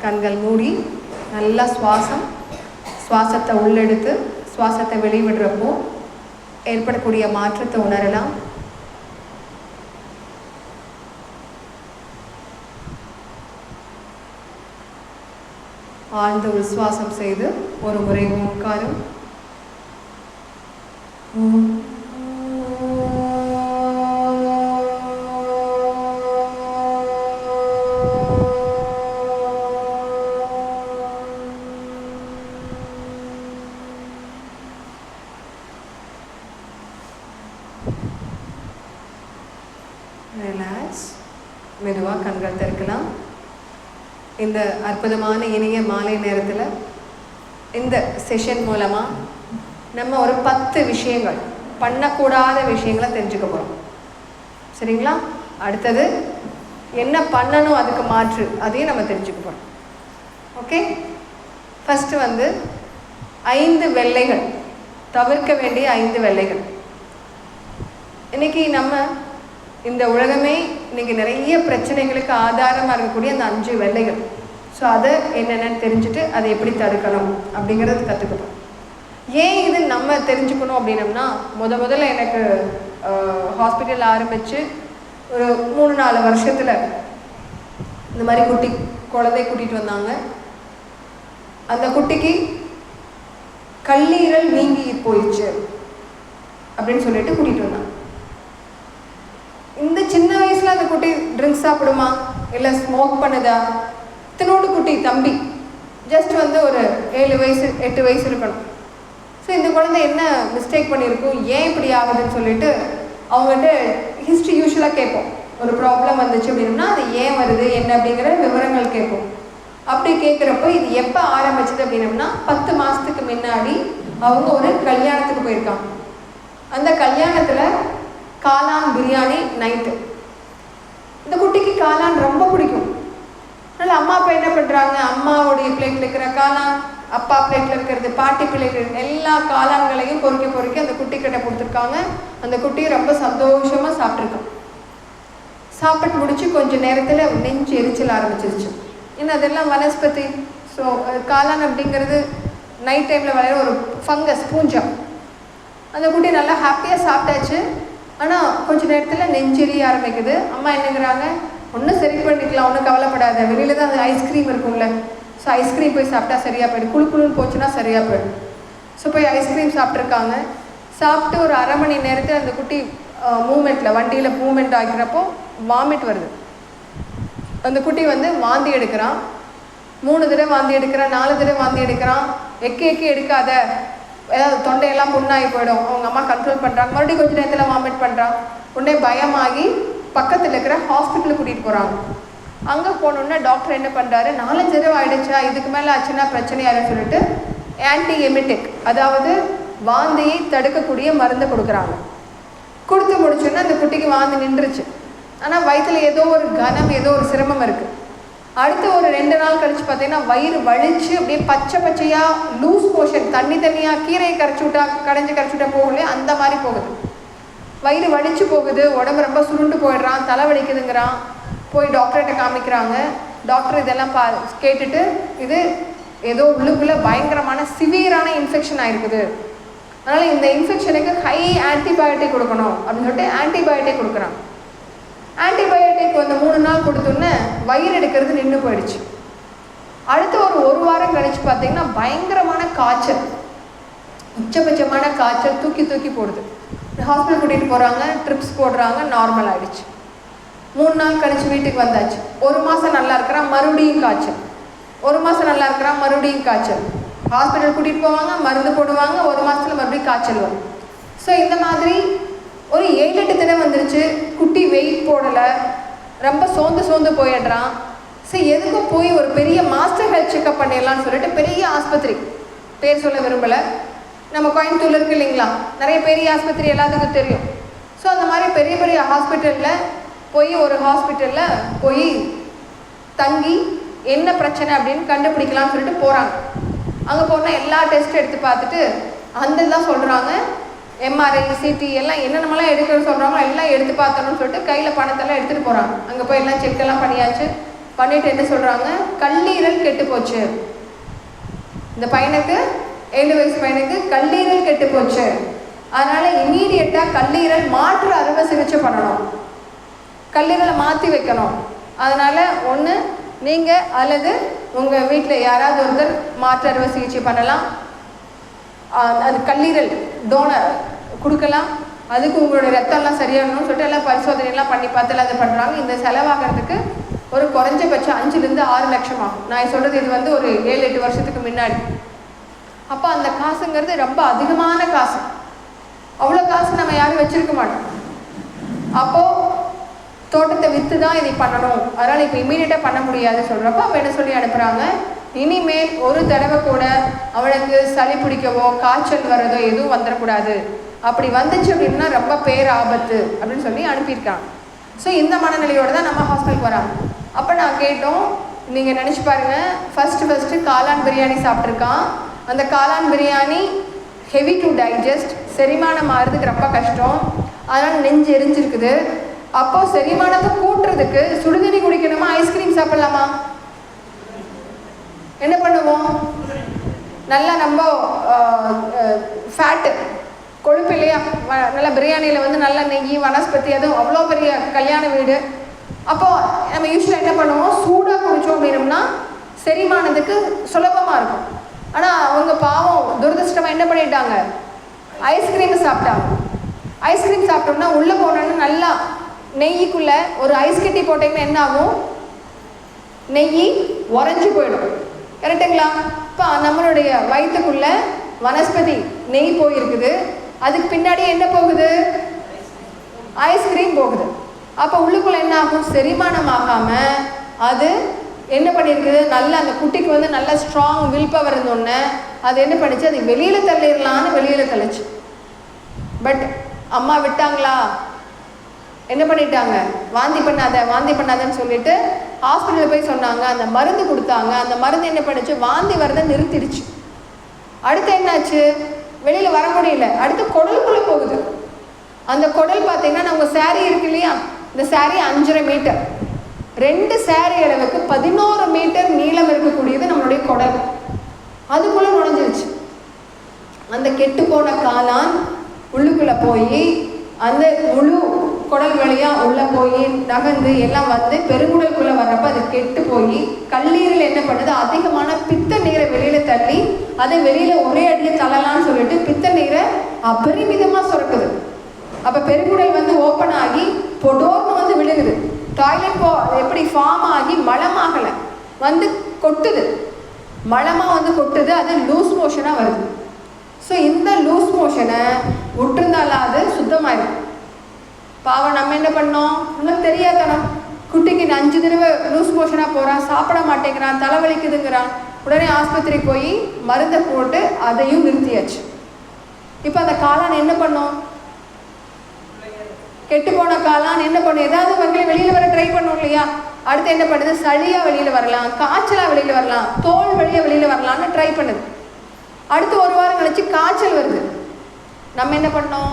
கண்கள் மூடி நல்லா சுவாசத்தை உள்ளெடுத்து சுவாசத்தை வெளிவிடுறப்போ ஏற்படக்கூடிய மாற்றத்தை உணரலாம். ஆழ்ந்த உள்சுவாசம் செய்து ஒரு முறை ஓம்காரம். ரிலாக்ஸ். மெதுவாக கண்கள் திறக்கலாம். இந்த அற்புதமான இனிய மாலை நேரத்தில் இந்த செஷன் மூலமாக நம்ம ஒரு 10 விஷயங்கள், பண்ணக்கூடாத விஷயங்களை தெரிஞ்சுக்க போகிறோம். சரிங்களா? அடுத்தது என்ன பண்ணணும், அதுக்கு மாற்று, அதையும் நம்ம தெரிஞ்சுக்க போகிறோம். ஓகே. ஃபஸ்ட்டு 5 வெள்ளைகள், தவிர்க்க வேண்டிய 5 வெள்ளைகள். இன்றைக்கி நம்ம இந்த உலகமே இன்றைக்கி நிறைய பிரச்சனைகளுக்கு ஆதாரமாக இருக்கக்கூடிய அந்த 5 வெள்ளைகள். ஸோ அதை என்னென்னு தெரிஞ்சுட்டு அதை எப்படி தடுக்கணும் அப்படிங்கிறது கற்றுக்கணும். ஏன் இது நம்ம தெரிஞ்சுக்கணும் அப்படின்னம்னா, முதல்ல எனக்கு ஹாஸ்பிட்டல் ஆரம்பித்து ஒரு 3-4 வருஷத்தில் இந்த மாதிரி குழந்தை கூட்டிகிட்டு வந்தாங்க. அந்த குட்டிக்கு கல்லீரல் வீங்கி போயிடுச்சு அப்படின்னு சொல்லிட்டு கூட்டிகிட்டு வந்தாங்க. இந்த சின்ன வயசில் அந்த குட்டி ட்ரிங்க்ஸ் சாப்பிடுமா, இல்லை ஸ்மோக் பண்ணுதா? இத்தனோடு குட்டி தம்பி, ஜஸ்ட் ஒரு 7 வயசு 8 வயசு இருக்கணும். ஸோ இந்த குழந்தை என்ன மிஸ்டேக் பண்ணியிருக்கும், ஏன் இப்படி ஆகுதுன்னு சொல்லிட்டு அவங்ககிட்ட ஹிஸ்ட்ரி யூஸ்வலாக கேட்போம். ஒரு ப்ராப்ளம் வந்துச்சு அப்படின்னா அது ஏன் வருது என்ன அப்படிங்கிற விவரங்கள் கேட்போம். அப்படி கேட்குறப்போ இது எப்போ ஆரம்பிச்சது அப்படின்னம்னா, 10 மாதத்துக்கு முன்னாடி அவங்க ஒரு கல்யாணத்துக்கு போயிருக்காங்க. அந்த கல்யாணத்தில் காளான் பிரியாணி நைட்டு. இந்த குட்டிக்கு காளான் ரொம்ப பிடிக்கும். அதனால் அம்மா அப்பா என்ன பண்ணுறாங்க, அம்மாவுடைய பிளேட்டில் இருக்கிற காளான், அப்பா பிளேட்டில் இருக்கிறது, பாட்டி பிளேட்டில் எல்லா காளான்களையும் பொறுக்கி அந்த குட்டிக்கிட்ட கொடுத்துருக்காங்க. அந்த குட்டியை ரொம்ப சந்தோஷமாக சாப்பிட்ருக்கான். சாப்பிட்டு முடிச்சு கொஞ்சம் நேரத்தில் நெஞ்சு எரிச்சல் ஆரம்பிச்சிருச்சு. ஏன்னா அதெல்லாம் வனஸ்பதி. ஸோ காளான் அப்படிங்கிறது நைட் டைமில் விளையாட ஒரு ஃபங்கஸ், பூஞ்சம். அந்த குட்டி நல்லா ஹாப்பியாக சாப்பிட்டாச்சு. ஆனால் கொஞ்சம் நேரத்தில் நெஞ்செரிய ஆரம்பிக்குது. அம்மா என்னங்கிறாங்க, ஒன்றும் சரி பண்ணிக்கலாம், ஒன்றும் கவலைப்படாத, வெளியில் தான் அந்த ஐஸ்கிரீம் இருக்கும்ல, ஸோ ஐஸ்கிரீம் போய் சாப்பிட்டா சரியாக போயிடும், குழுன்னு போச்சுன்னா சரியாக போயிடும். ஸோ போய் ஐஸ்கிரீம் சாப்பிட்ருக்காங்க. சாப்பிட்டு ஒரு அரை மணி நேரத்தில் அந்த குட்டி மூமெண்ட்டில், வண்டியில் மூமெண்ட் ஆகிறப்போ வாமிட் வருது. அந்த குட்டி வாந்தி எடுக்கிறான். 3 தடவை வாந்தி எடுக்கிறான், 4 தடவை வாந்தி எடுக்கிறான். எக்கி எடுக்காத, ஏதாவது தொண்டையெல்லாம் புண்ணாகி போயிடும். அவங்க அம்மா கண்ட்ரோல் பண்ணுறாங்க. மறுபடியும் கொஞ்சம் நேரத்தில் வாமிட் பண்ணுறான். உடனே பயமாகி பக்கத்தில் இருக்கிற ஹாஸ்பிட்டலுக்கு கூட்டிகிட்டு போகிறாங்க. அங்கே போனோன்னே டாக்டர் என்ன பண்ணுறாரு, 4 தடவை ஆகிடுச்சா, இதுக்கு மேலே ஆச்சுன்னா பிரச்சனையாருன்னு சொல்லிட்டு ஆன்டி எமிட்டிக், அதாவது வாந்தியை தடுக்கக்கூடிய மருந்தை கொடுக்குறாங்க. கொடுத்து முடிச்சோன்னா அந்த குட்டிக்கு வாந்தி நின்றுச்சு. ஆனால் வயிற்றில் ஏதோ ஒரு கனம், ஏதோ ஒரு சிரமம் இருக்குது. அடுத்து ஒரு 2 நாள் கழிச்சு பார்த்தீங்கன்னா வயிறு வலிச்சு அப்படியே பச்சையாக லூஸ் மோஷன், தண்ணியாக கீரையை கரைச்சி விட்டா போகலையே அந்த மாதிரி போகுது. வயிறு வலிச்சு போகுது, உடம்பு ரொம்ப சுருண்டு போயிடுறான், தலை வலிக்குதுங்கிறான். போய் டாக்டர்கிட்ட காமிக்கிறாங்க. டாக்டர் இதெல்லாம் கேட்டுட்டு, இது ஏதோ உள்ளுக்குள்ளே பயங்கரமான சிவியரான இன்ஃபெக்ஷன் ஆகிருக்குது, அதனால் இந்த இன்ஃபெக்ஷனுக்கு ஹை ஆன்டிபயோட்டிக் கொடுக்கணும் அப்படின்னு சொல்லிட்டு ஆன்டிபயோட்டிக் கொடுக்குறாங்க. ஆன்டிபயோட்டிக் 3 நாள் கொடுத்தோன்னே வயிறு எடுக்கிறது நின்று போயிடுச்சு. அடுத்து ஒரு வாரம் கழிச்சு பார்த்தீங்கன்னா பயங்கரமான காய்ச்சல், உச்சபட்சமான காய்ச்சல், தூக்கி போடுது. ஹாஸ்பிட்டல் கூட்டிகிட்டு போகிறாங்க, ட்ரிப்ஸ் போடுறாங்க, நார்மல் ஆகிடுச்சு. 3 நாள் கழிச்சு வீட்டுக்கு வந்தாச்சு. 1 மாதம் நல்லா இருக்கிறான், மறுபடியும் காய்ச்சல். 1 மாதம் நல்லா இருக்கிறான், மறுபடியும் காய்ச்சல். ஹாஸ்பிட்டல் கூட்டிகிட்டு போவாங்க, மருந்து போடுவாங்க, 1 மாதத்தில் மறுபடியும் காய்ச்சல் வரும். ஸோ இந்த மாதிரி ஒரு 7-8 தடவை வந்துருச்சு. குட்டி வெயிட் போடலை, ரொம்ப சோர்ந்து போயிடுறான். சரி, எதுக்கும் போய் ஒரு பெரிய மாஸ்டர் ஹெல்த் செக்அப் பண்ணிடலான்னு சொல்லிட்டு பெரிய ஆஸ்பத்திரி, பேர் சொல்ல விரும்பலை, நம்ம கோயம்புத்தூரில் இருக்குது இல்லைங்களா, நிறைய பெரிய ஆஸ்பத்திரி எல்லாத்துக்கும் தெரியும். ஸோ அந்த மாதிரி பெரிய ஹாஸ்பிட்டலில் ஒரு ஹாஸ்பிட்டலில் போய் தங்கி என்ன பிரச்சனை அப்படின்னு கண்டுபிடிக்கலாம்னு சொல்லிட்டு போகிறாங்க. அங்கே போனால் எல்லா டெஸ்ட்டும் எடுத்து பார்த்துட்டு அந்த இதெல்லாம் சொல்கிறாங்க, எம்ஆர்ஐ சிடி எல்லாம் என்னென்னமெல்லாம் எடுக்கணும்னு சொல்கிறாங்களோ எல்லாம் எடுத்து பார்த்தோன்னு சொல்லிட்டு கையில் பணத்தெல்லாம் எடுத்துகிட்டு போகிறாங்க. அங்கே போய் எல்லாம் செக்கெல்லாம் பண்ணியாச்சு. பண்ணிட்டு என்ன சொல்கிறாங்க, கல்லீரல் கெட்டு போச்சு, இந்த பையனுக்கு 7 வயசு பையனுக்கு கல்லீரல் கெட்டு போச்சு, அதனால் இம்மீடியட்டாக கல்லீரல் மாற்று அறுவை சிகிச்சை பண்ணணும், கல்லீரலை மாற்றி வைக்கணும். அதனால் ஒன்று நீங்கள் அல்லது உங்கள் வீட்டில் யாராவது ஒருத்தர் மாற்று அறுவை சிகிச்சை பண்ணலாம், அது கல்லீரல் டோனர் கொடுக்கலாம், அதுக்கு உங்களுடைய ரத்தம்லாம் சரியாகணும்னு சொல்லிட்டு எல்லாம் பரிசோதனைலாம் பண்ணி பார்த்து அதை பண்ணுறாங்க. இந்த செலவாகிறதுக்கு ஒரு குறைஞ்சபட்சம் 5 to 6 லட்சம் ஆகும். நான் சொல்கிறது இது வந்து ஒரு 7-8 வருஷத்துக்கு முன்னாடி. அப்போ அந்த காசுங்கிறது ரொம்ப அதிகமான காசு, அவ்வளோ காசு நம்ம யாரும் வச்சுருக்க மாட்டோம். அப்போது தோட்டத்தை விற்று தான் இதை பண்ணணும், அதனால் இப்போ இம்மீடியட்டாக பண்ண முடியாது சொல்கிறப்போ அப்போ என்ன சொல்லி அனுப்புகிறாங்க, இனிமேல் ஒரு தடவை கூட அவனுக்கு சளி பிடிக்கவோ காய்ச்சல் வர்றதோ எதுவும் வந்துடக்கூடாது, அப்படி வந்துச்சு அப்படின்னா ரொம்ப பேர் ஆபத்து அப்படின்னு சொல்லி அனுப்பியிருக்காங்க. ஸோ இந்த மனநிலையோடு தான் நம்ம ஹாஸ்பிட்டலுக்கு வராங்க. அப்போ நான் கேட்டோம், நீங்கள் நினச்சி பாருங்கள், ஃபஸ்ட்டு காளான் பிரியாணி சாப்பிட்ருக்கான், அந்த காளான் பிரியாணி ஹெவி டு டைஜஸ்ட், செரிமானம் ஆகிறதுக்கு ரொம்ப கஷ்டம், அதனால் நெஞ்சு எரிஞ்சிருக்குது. அப்போது செரிமானத்தை கூட்டுறதுக்கு சுடுதண்ணி குடிக்கணுமா, ஐஸ்கிரீம் சாப்பிட்லாமா, என்ன பண்ணுவோம், நல்லா நம்ம ஃபேட்டு கொழுப்பு இல்லையா, நல்லா பிரியாணியில் வந்து நல்ல நெய் வனஸ்பதி, அதுவும் அவ்வளோ பெரிய கல்யாண வீடு. அப்போது நம்ம யூஸ்வலாக என்ன பண்ணுவோம், சூடாக குடித்தோம் அப்படின்னோம்னா செரிமானத்துக்கு சுலபமாக இருக்கும். ஆனால் அவங்க பாவம் துரதிருஷ்டமாக என்ன பண்ணிட்டாங்க, ஐஸ்கிரீம் சாப்பிட்டாங்க. ஐஸ்கிரீம் சாப்பிட்டோம்னா உள்ளே போனோன்னு நல்லா நெய்க்குள்ளே ஒரு ஐஸ் கட்டி போட்டிங்கன்னா என்ன ஆகும், நெய் உறைஞ்சி போயிடும், கரெக்டுங்களா? இப்போ நம்மளுடைய வயிற்றுக்குள்ளே வனஸ்பதி நெய் போயிருக்குது, அதுக்கு பின்னாடி என்ன போகுது, ஐஸ்கிரீம் போகுது. அப்போ உள்ளுக்குள்ளே என்ன ஆகும், செரிமானம் ஆகாமல் அது என்ன பண்ணியிருக்குது, நல்ல அந்த குட்டிக்கு வந்து நல்ல ஸ்ட்ராங் வில் பவர் இருந்தோடனே அது என்ன பண்ணிச்சு, அது வெளியில் தள்ளிடலான்னு வெளியில் தள்ளிச்சு. பட் அம்மா விட்டாங்களா, என்ன பண்ணிட்டாங்க, வாந்தி பண்ணாதன்னு சொல்லிட்டு ஹாஸ்பிட்டலில் போய் சொன்னாங்க, அந்த மருந்து கொடுத்தாங்க, அந்த மருந்து என்ன பண்ணிச்சு, வாந்தி வரதை நிறுத்திடுச்சு. அடுத்து என்னாச்சு, வெளியில் வர முடியல, அடுத்து குடலுக்குள்ளே போகுது. அந்த குடல் பார்த்தீங்கன்னா நம்ம சாரீ இருக்கு இல்லையா, இந்த சாரீ 5.5 மீட்டர், 2 சாரீ அளவுக்கு 11 மீட்டர் நீளம் இருக்கக்கூடியது நம்மளுடைய குடல், அதுக்குள்ளே நுழைஞ்சிருச்சு. அந்த கெட்டு போன காளான் உள்ளுக்குள்ளே போய் அந்த முழு குடல் வழியாக உள்ளே போய் நகர்ந்து எல்லாம் வந்து பெருங்குடலுக்குள்ளே வர்றப்போ அது கெட்டு போய் கல்லீரல் என்ன பண்ணுது, அதிகமான பித்த நீரை வெளியில் தள்ளி அதை வெளியில் ஒரே அடியை தள்ளலான்னு சொல்லிட்டு பித்த நீரை அபரிமிதமாக சுரக்குது. அப்போ பெருங்குடல் வந்து ஓப்பன் ஆகி பொடோர்னு வந்து விழுகுது. டாய்லெட் எப்படி ஃபார்ம் ஆகி மலமாகலை, வந்து கொட்டுது, மலமாக வந்து கொட்டுது, அது லூஸ் மோஷனாக வருது. ஸோ இந்த லூஸ் மோஷனை விட்டுருந்தாலும் அது சுத்தமாயிடும். பாவம் நம்ம என்ன பண்ணோம், நம்மளுக்கு தெரியாதனம், குட்டிக்கு 5 தடவை லூஸ் மோஷனாக போகிறான், சாப்பிட மாட்டேங்கிறான், தலைவலிக்குதுங்கிறான், உடனே ஆஸ்பத்திரி போய் மருந்தை போட்டு அதையும் நிறுத்தியாச்சு. இப்போ அந்த காளான் என்ன பண்ணோம், கெட்டு போன காளான் என்ன பண்ணும், ஏதாவது வகையில் வெளியில் வர ட்ரை பண்ணும் இல்லையா, அடுத்து என்ன பண்ணுது, சளியாக வெளியில் வரலாம், காய்ச்சலாக வெளியில் வரலாம், தோல் வழியாக வெளியில் வரலான்னு ட்ரை பண்ணுது. அடுத்து 1 வாரம் கழிச்சு காய்ச்சல் வருது, நம்ம என்ன பண்ணோம்,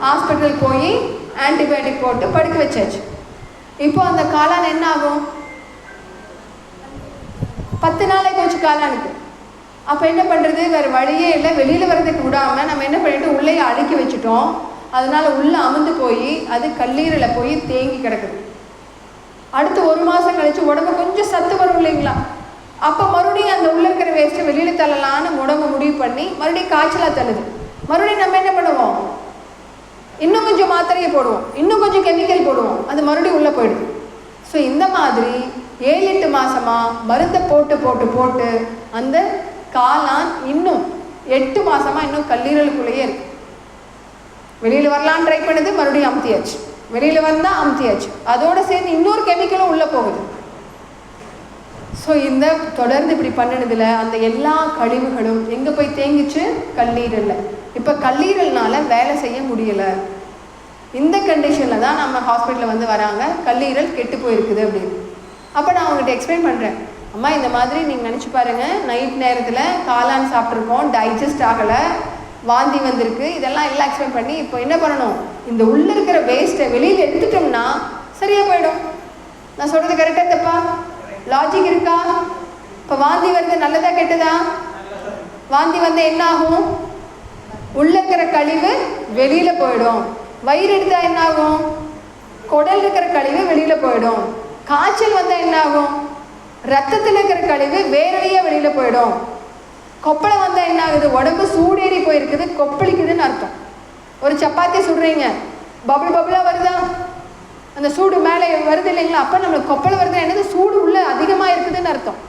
ஹாஸ்பிட்டல் போய் ஆன்டிபயோட்டிக் போட்டு படுக்க வச்சாச்சு. இப்போ அந்த காளான் என்ன ஆகும், 10 நாளைக்கு வச்சு காளானுக்கு. அப்போ என்ன பண்ணுறது, வேறு வழியே இல்லை, வெளியில் வர்றதுக்கு விடாமல் நம்ம என்ன பண்ணிவிட்டு உள்ளே அடுக்கி வச்சுட்டோம். அதனால் உள்ளே அமுந்து போய் அது கல்லீரலில் போய் தேங்கி கிடக்குது. அடுத்து 1 மாதம் கழித்து உடம்பு கொஞ்சம் சத்து வரும் இல்லைங்களா, அப்போ மறுபடியும் அந்த உள்ளே இருக்கிற வேஸ்ட்டை வெளியில் தள்ளலான்னு உடம்பு முடிவு பண்ணி மறுபடியும் காய்ச்சலாக தள்ளுது. மறுபடியும் நம்ம என்ன பண்ணுவோம், இன்னும் கொஞ்சம் மாத்திரையை போடுவோம், இன்னும் கொஞ்சம் கெமிக்கல் போடுவோம், அது மறுபடியும் உள்ளே போயிடுது. ஸோ இந்த மாதிரி 7-8 மாதமாக மருந்தை போட்டு போட்டு போட்டு அந்த காளான் இன்னும் 8 மாதமாக இன்னும் கல்லீரலுக்குள்ளேயே இருக்குது. வெளியில் வரலான்னு ட்ரை பண்ணுது, மறுபடியும் அமுத்தியாச்சு, வெளியில் வந்தால் அமுத்தியாச்சு, அதோடு சேர்ந்து இன்னொரு கெமிக்கலும் உள்ளே போகுது. ஸோ இந்த தொடர்ந்து இப்படி பண்ணினதில் அந்த எல்லா கழிவுகளும் எங்கே போய் தேங்கிச்சு, கல்லீரலில். இப்போ கல்லீரல்னால் வேலை செய்ய முடியலை. இந்த கண்டிஷனில் தான் நம்ம ஹாஸ்பிட்டலில் வந்து வராங்க, கல்லீரல் கெட்டு போயிருக்குது அப்படின்னு. அப்போ நான் அவங்ககிட்ட எக்ஸ்பிளைன் பண்ணுறேன், அம்மா இந்த மாதிரி நீங்கள் நினச்சி பாருங்கள், நைட் நேரத்தில் காளான் சாப்பிட்ருக்கோம், டைஜஸ்ட் ஆகலை, வாந்தி வந்திருக்கு, இதெல்லாம் எல்லாம் எக்ஸ்பிளைன் பண்ணி இப்போ என்ன பண்ணணும், இந்த உள்ளே இருக்கிற வேஸ்ட்டை வெளியில் எடுத்துட்டோம்னா சரியாக போயிடும். நான் சொல்றது கரெக்டா தப்பா? லாஜிக் இருக்கா? இப்போ வாந்தி வருது நல்லதா கெட்டதா? வாந்தி வந்து என்ன ஆகும்? உள்ள இருக்கிற கழிவு வெளியில போயிடும். வயிறு எடுத்தா என்ன ஆகும்? குடல் இருக்கிற கழிவு வெளியில போயிடும். காய்ச்சல் வந்தா என்ன ஆகும்? ரத்தத்தில் இருக்கிற கழிவு வேற வழியா வெளியில போயிடும். கொப்பளை வந்தா என்ன ஆகுது? உடம்பு சூடேறி போயிருக்குது, கொப்பளிக்குதுன்னு அர்த்தம். ஒரு சப்பாத்தி சுடுறீங்க, பபுள் பபுளா வருதா? அந்த சூடு மேலே வருது இல்லைங்களா? அப்போ நம்மளுக்கு கொப்பளை வருது, என்னது? சூடு உள்ள அதிகமாக இருக்குதுன்னு அர்த்தம்.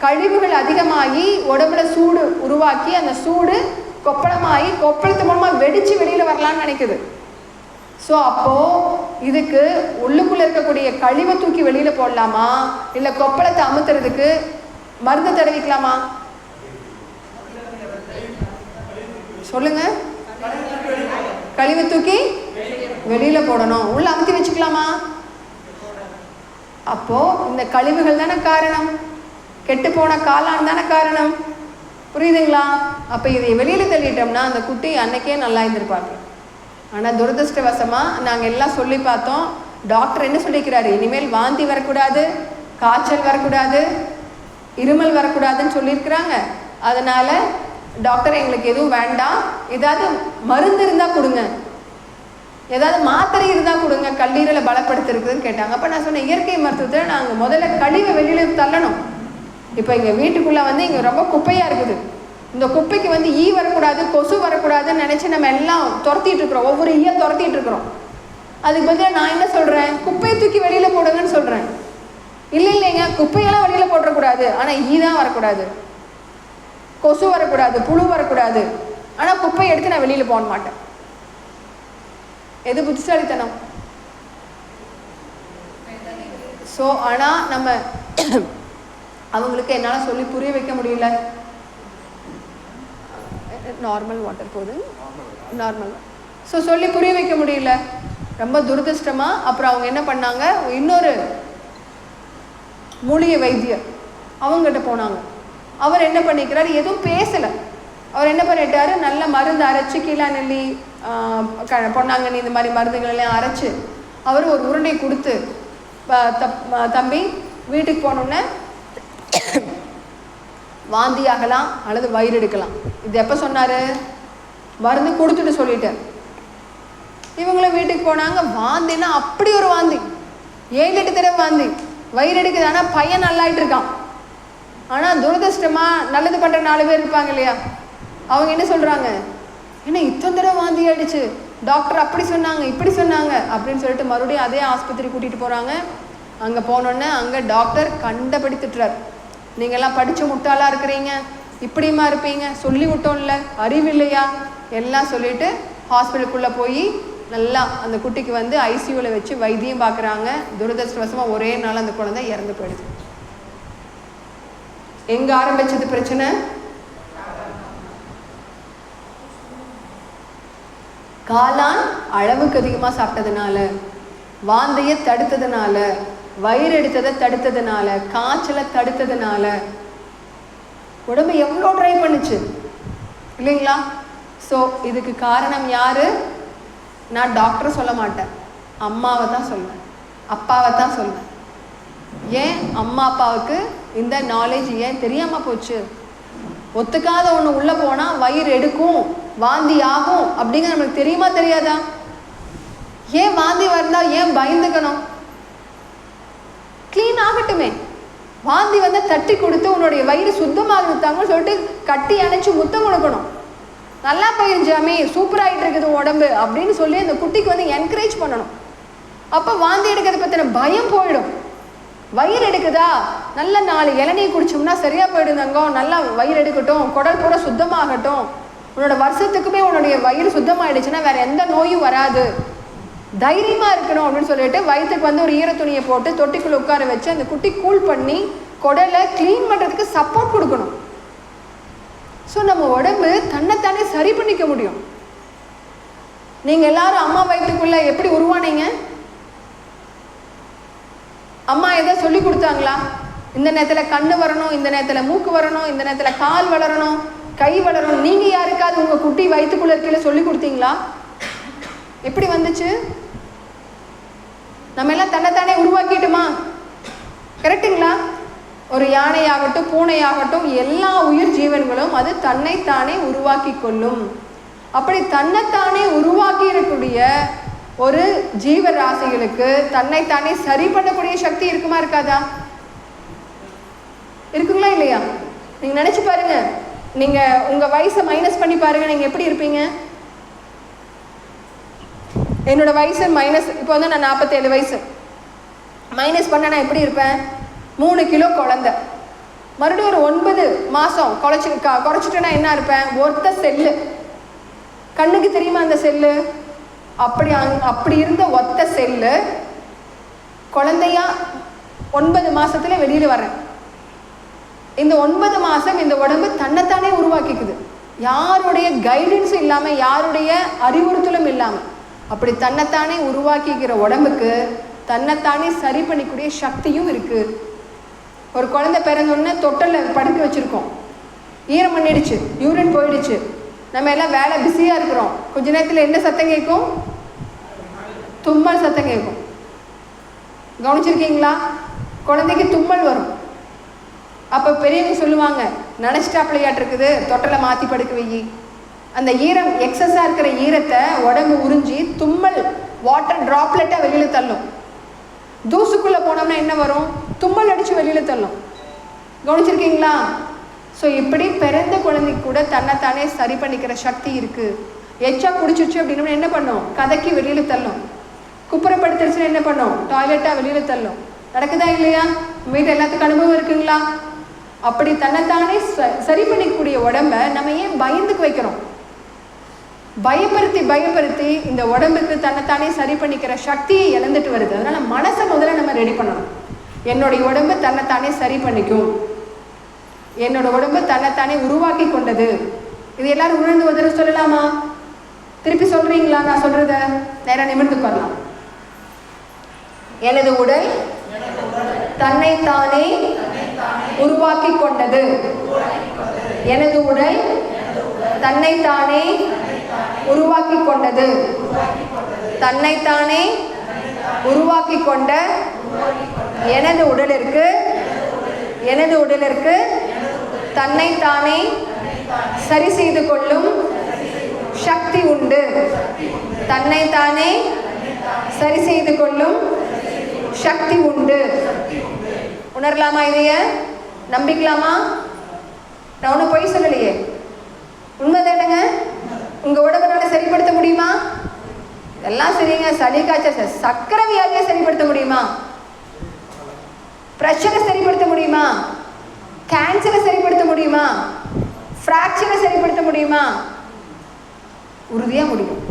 கழிவுகள் அதிகமாகி உடம்புல சூடு உருவாக்கி அந்த சூடு கொப்பளமாகி கொப்பளத்து மூலமாக வெடிச்சு வெளியில் வரலான்னு நினைக்குது. ஸோ அப்போது இதுக்கு உள்ளுக்குள்ளே இருக்கக்கூடிய கழிவை தூக்கி வெளியில் போடலாமா, இல்லை கொப்பளத்தை அமுத்துறதுக்கு மருந்து தடவிக்கலாமா? சொல்லுங்க. கழிவை தூக்கி வெளியில போடணும். உள்ள அமுத்தி வச்சுக்கலாமா? அப்போ இந்த கழிவுகள் தானே காரணம், கெட்டு போன காளான் தானே காரணம். புரியுதுங்களா? அப்போ இதை வெளியில தள்ளிட்டோம்னா அந்த குட்டி அன்னைக்கே நல்லா இருந்திருப்பாங்க. ஆனால் துரதிருஷ்டவசமாக நாங்கள் எல்லாம் சொல்லி பார்த்தோம். டாக்டர் என்ன சொல்லிக்கிறாரு? இனிமேல் வாந்தி வரக்கூடாது, காய்ச்சல் வரக்கூடாது, இருமல் வரக்கூடாதுன்னு சொல்லியிருக்கிறாங்க. அதனால டாக்டர் எங்களுக்கு எதுவும் வேண்டாம், ஏதாவது மருந்து இருந்தால் கொடுங்க, ஏதாவது மாத்திரை இருந்தால் கொடுங்க, கல்லீரலை பலப்படுத்திருக்குதுன்னு கேட்டாங்க. அப்போ நான் சொன்னேன், இயற்கை மருத்துவத்தை நாங்கள் முதல்ல கழிவை வெளியில் தள்ளணும். இப்போ எங்கள் வீட்டுக்குள்ளே வந்து இங்கே ரொம்ப குப்பையாக இருக்குது. இந்த குப்பைக்கு வந்து ஈ வரக்கூடாது, கொசு வரக்கூடாதுன்னு நினச்சி நம்ம எல்லாம் துரத்திட்டு இருக்கிறோம், ஒவ்வொரு ஈயை துரத்திட்டு இருக்கிறோம். அதுக்கு பதிலாக நான் என்ன சொல்கிறேன்? குப்பையை தூக்கி வெளியில் போடுங்கன்னு சொல்கிறேன். இல்லைங்க, குப்பையெல்லாம் வெளியில் போடக்கூடாது, ஆனால் ஈ தான் வரக்கூடாது, கொசு வரக்கூடாது, புழு வரக்கூடாது, ஆனால் குப்பையை எடுத்து நான் வெளியில் போட மாட்டேன். எது புத்திசாலித்தனம்? ஸோ ஆனால் நம்ம அவங்களுக்கு என்னால் சொல்லி புரிய வைக்க முடியல. நார்மல் வாட்டர் போகுது, நார்மல். ஸோ சொல்லி புரிய வைக்க முடியல, ரொம்ப துரதிருஷ்டமாக. அப்புறம் அவங்க என்ன பண்ணாங்க, இன்னொரு மூலிகை வைத்தியர் அவங்ககிட்ட போனாங்க. அவர் என்ன பண்ணிக்கிறார், எதுவும் பேசலை. அவர் என்ன பண்ணிட்டாரு, நல்ல மருந்து அரைச்சி, கீழா நெல்லி, பொன்னாங்கண்ணி, இந்த மாதிரி மருந்துகள் எல்லாம் அரைச்சி அவர் ஒரு உருண்டை கொடுத்து, தம்பி வீட்டுக்கு போனோன்னே வாந்தி ஆகலாம் அல்லது வயிறு எடுக்கலாம். இது எப்போ சொன்னார்? மருந்து கொடுத்துட்டு சொல்லிட்டார். இவங்களும் வீட்டுக்கு போனாங்க. வாந்தின்னா அப்படி ஒரு வாந்தி, 7-8 தடவை வாந்தி, வயிறு எடுக்குது. ஆனால் பையன் நல்லாயிட்டு இருக்கான். ஆனால் துரதிருஷ்டமாக நல்லது பண்ணுற 4 பேர் இருப்பாங்க இல்லையா, அவங்க என்ன சொல்கிறாங்க, என்ன இத்தனை தடவை வாந்தி ஆயிடுச்சு, டாக்டர் அப்படி சொன்னாங்க இப்படி சொன்னாங்க அப்படின்னு சொல்லிட்டு மறுபடியும் அதே ஆஸ்பத்திரி கூட்டிகிட்டு போகிறாங்க. அங்கே போனோன்னே அங்கே டாக்டர் கண்டபடி திட்டுறார். நீங்கள்லாம் படித்த முட்டாளாக இருக்கிறீங்க, இப்படியுமா இருப்பீங்க, சொல்லி விட்டோம்ல, அறிவு இல்லையா, எல்லாம் சொல்லிவிட்டு ஹாஸ்பிட்டலுக்குள்ளே போய் நல்லா அந்த குட்டிக்கு வந்து ஐசியூவில் வச்சு வைத்தியம் பார்க்குறாங்க. துரதிருஷ்டவசமாக ஒரே நாள் அந்த குழந்தை இறந்து போயிடுது. எங்கே ஆரம்பிச்சது பிரச்சனை? காளான் அளவுக்கு அதிகமாக சாப்பிட்டதுனால, வாந்தையை தடுத்ததுனால, வயிறு எடுத்ததை தடுத்ததுனால, காய்ச்சலை தடுத்ததுனால உடம்பு எவ்வளோ ட்ரை பண்ணுச்சு இல்லைங்களா? ஸோ இதுக்கு காரணம் யார்? நான் டாக்டரை சொல்ல மாட்டேன், அம்மாவை தான் சொல்லுவேன், அப்பாவை தான் சொல்லுவேன். ஏன் அம்மா அப்பாவுக்கு இந்த நாலேஜ் ஏன் தெரியாமல் போச்சு? ஒத்துக்காத ஒன்று உள்ளே போனால் வயிறு எடுக்கும், வாந்தி ஆகும் அப்படிங்கிற நம்மளுக்கு தெரியுமா தெரியாதா? ஏன் வாந்தி வந்தால் ஏன் பயந்துக்கணும்? க்ளீன் ஆகட்டுமே. வாந்தி வந்து தட்டி கொடுத்து உன்னுடைய வயிறு சுத்தமாகுதாங்கன்னு சொல்லிட்டு கட்டி அணைச்சி முத்தம் கொடுக்கணும். நல்லா போயிருஞ்சாமே, சூப்பராகிட்டு இருக்குது உடம்பு அப்படின்னு சொல்லி அந்த குட்டிக்கு வந்து என்கரேஜ் பண்ணணும். அப்போ வாந்தி எடுக்கிறத பற்றின பயம் போயிடும். வயிறு எடுக்குதா, நல்ல 4 இளநீர் குடிச்சோம்னா சரியாக போயிடுதாங்க, நல்லா வயிறு எடுக்கட்டும், குடல் பூரா சுத்தமாகட்டும், உன்னோட வருஷத்துக்குமே உன்னுடைய வயிறு சுத்தமாகிடுச்சுன்னா வேறு எந்த நோயும் வராது, தைரியமாக இருக்கணும் அப்படின்னு சொல்லிட்டு வயிற்றுக்கு வந்து ஒரு ஈரத்துணியை போட்டு தொட்டிக்குள்ளே உட்கார வச்சு அந்த குட்டி கூல் பண்ணி குடலை க்ளீன் பண்ணுறதுக்கு சப்போர்ட் கொடுக்கணும். ஸோ நம்ம உடம்பு தன்னைத்தானே சரி பண்ணிக்க முடியும். நீங்கள் எல்லாரும் அம்மா வயிற்றுக்குள்ளே எப்படி உருவானீங்க? அம்மா எதை சொல்லி கொடுத்தாங்களா? இந்த நேரத்தில் கண்ணு வரணும், இந்த நேரத்தில் மூக்கு வரணும், இந்த நேரத்தில் கால் வளரணும், கை வளரணும். நீங்கள் யாருக்காவது உங்கள் குட்டி வயிற்றுக்குள்ளே இருக்கையில் சொல்லி கொடுத்தீங்களா? எப்படி வந்துச்சு? நம்ம எல்லாம் தன்னைத்தானே உருவாக்கிட்டுமா? கரெக்டுங்களா? ஒரு யானையாகட்டும் பூனையாகட்டும் எல்லா உயிர் ஜீவன்களும் அது தன்னைத்தானே உருவாக்கி கொள்ளும். அப்படி தன்னைத்தானே உருவாக்கி இருக்கக்கூடிய ஒரு ஜீவராசிகளுக்கு தன்னைத்தானே சரி பண்ணக்கூடிய சக்தி இருக்குமா இருக்காதா? இருக்குங்களா இல்லையா? நீங்க நினைச்சு பாருங்க. நீங்க உங்க வயசை மைனஸ் பண்ணி பாருங்க, நீங்க எப்படி இருப்பீங்க? என்னோட வயசு மைனஸ், இப்போ வந்து நான் 47 வயசு மைனஸ் பண்ண நான் எப்படி இருப்பேன்? 3 கிலோ குழந்தை. மறுபடியும் ஒரு 9 மாதம் குறைச்சிட்டேன்னா என்ன இருப்பேன்? ஒருத்த செல்லு. கண்ணுக்கு தெரியுமா அந்த செல்லு? அப்படி இருந்த ஒத்த செல்லு குழந்தையா 9 மாசத்துல வெளியில வரேன். இந்த 9 மாதம் இந்த உடம்பு தன்னைத்தானே உருவாக்கிக்குது. யாருடைய கைடன்ஸும் இல்லாமல், யாருடைய அறிவுறுத்தலும் இல்லாமல் அப்படி தன்னைத்தானே உருவாக்கிக்கிற உடம்புக்கு தன்னைத்தானே சரி பண்ணிக்கூடிய சக்தியும் இருக்கு. ஒரு குழந்தை பிறந்தோடனே தொட்டலில் படுக்க வச்சுருக்கோம், ஈரம் பண்ணிடுச்சு, யூரின் போயிடுச்சு, நம்ம எல்லாம் வேலை பிஸியாக இருக்கிறோம். கொஞ்ச நேரத்தில் என்ன சத்தம் கேட்கும்? தும்மல் சத்தம் கேட்கும். கவனிச்சிருக்கீங்களா? குழந்தைக்கு தும்மல் வரும். அப்போ பெரியவங்க சொல்லுவாங்க, நினச்சிட்டாப்பிள்ளையாட்டு இருக்குது, தொட்டலை மாற்றி படுக்க வை. அந்த ஈரம் எக்ஸஸாக இருக்கிற ஈரத்தை உடம்பு உறிஞ்சி தும்மல் வாட்டர் ட்ராப்லெட்டாக வெளியில் தள்ளும். தூசுக்குள்ளே போனோம்னா என்ன வரும்? தும்மல் அடித்து வெளியில் தள்ளும். கவனிச்சிருக்கீங்களா? ஸோ இப்படி பிறந்த குழந்தைக்கு கூட தன்னைத்தானே சரி பண்ணிக்கிற சக்தி இருக்குது. எச்சா குடிச்சிச்சு அப்படின்னா என்ன பண்ணும்? கதைக்கு வெளியில் தள்ளும். குப்புறப்படுத்துச்சுன்னா என்ன பண்ணும்? டாய்லெட்டாக வெளியில் தள்ளும். நடக்குதா இல்லையா? வீட்டு எல்லாத்துக்கும் அனுபவம் இருக்குங்களா? அப்படி தன்னைத்தானே சரி பண்ணிக்கக்கூடிய உடம்ப நம்ம ஏன் பயந்துக்கு வைக்கிறோம்? பயப்படுத்தி இந்த உடம்புக்கு தன்னைத்தானே சரி பண்ணிக்கிற சக்தியை இழந்துட்டு வருது. அதனால மனசை முதல்ல நம்ம ரெடி பண்ணணும். என்னுடைய உடம்பு தன்னைத்தானே சரி பண்ணிக்கும், என்னோட உடம்பு தன்னைத்தானே உருவாக்கி கொண்டது. இது எல்லாரும் உணர்ந்து ஒரு சொல்லலாமா? திருப்பி சொல்றீங்களா? நான் சொல்றத நேரம் நிமிர்ந்து கொள்ளலாம். எனது உடல் தன்னைத்தானே உருவாக்கி கொண்டது. எனது உடல் தன்னைத்தானே உருவாக்கி கொண்டது. தன்னைத்தானே உருவாக்கி கொண்ட எனது உடலிற்கு தன்னைத்தானே சரி செய்து கொள்ளும் சக்தி உண்டு. தன்னைத்தானே சரி செய்து கொள்ளும் சக்தி உண்டு. உணரலாமா? இதைய நம்பிக்கலாமா? நான் ஒன்றும் பொய் சொல்லலையே, உண்மைதானங்க? உங்க உடம்புனால சரிப்படுத்த முடியுமா? எல்லாம் சரிங்க. சளி காய்ச்சல், சக்கரை வியாதியை சரிப்படுத்த முடியுமா? பிரஷரை சரிப்படுத்த முடியுமா? கேன்சரை சரிப்படுத்த முடியுமா? ஃப்ராக்சரை சரிப்படுத்த முடியுமா? உறுதியா முடியும்.